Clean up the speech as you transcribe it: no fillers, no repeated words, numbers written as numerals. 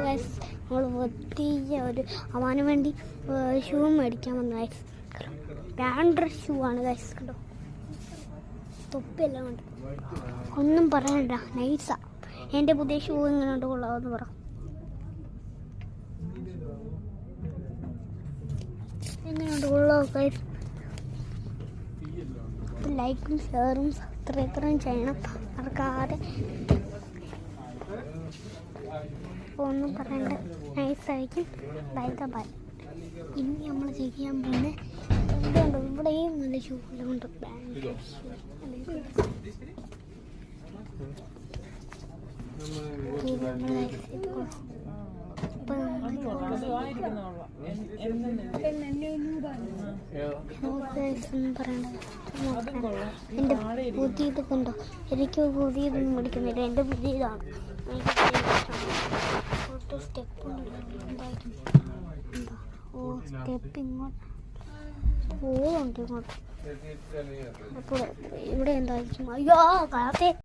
Guys നമ്മൾ വെത്തിയ ഒരു അവന് വേണ്ടി ഷൂ മേടിക്കാൻ വന്നു ഗൈസ്. ബ്രാൻഡഡ് ഷൂ ആണ് ഗൈസ്. കണ്ടോ തൊപ്പിയെല്ലാം ഉണ്ട്. ഒന്നും പറയണ്ട, നൈസാ. എൻ്റെ പുതിയ ഷൂ ഇങ്ങനെ ഉണ്ട്, കൊള്ളാമെന്ന് പറ. എങ്ങനെയുണ്ട്, കൊള്ളാം ഗൈസ്. ലൈക്കും ഷെയറും സബ്സ്ക്രൈബറും ചെയ്യണം മറക്കാതെ. ഒന്നും പറയണ്ട, നൈസായിരിക്കും. Bye bye. ഇനി നമ്മൾ ചെയ്യാൻ പോകുന്നത് എന്തുകൊണ്ടോ ഇവിടെയും നല്ല ഷൂ എല്ലാം ഉണ്ട്. എൻ്റെ പുതിയത് കണ്ടോ, എനിക്ക് പുതിയതൊന്നും മേടിക്കുന്നില്ല, എൻ്റെ പുതിയതാണ്. സ്റ്റെപ്പ് സ്റ്റെപ്പ് ഇങ്ങോട്ട് പോകുന്നുണ്ട് ഇങ്ങോട്ട്. അപ്പോൾ ഇവിടെ എന്തായിരിക്കും? അയ്യോ കാലത്തെ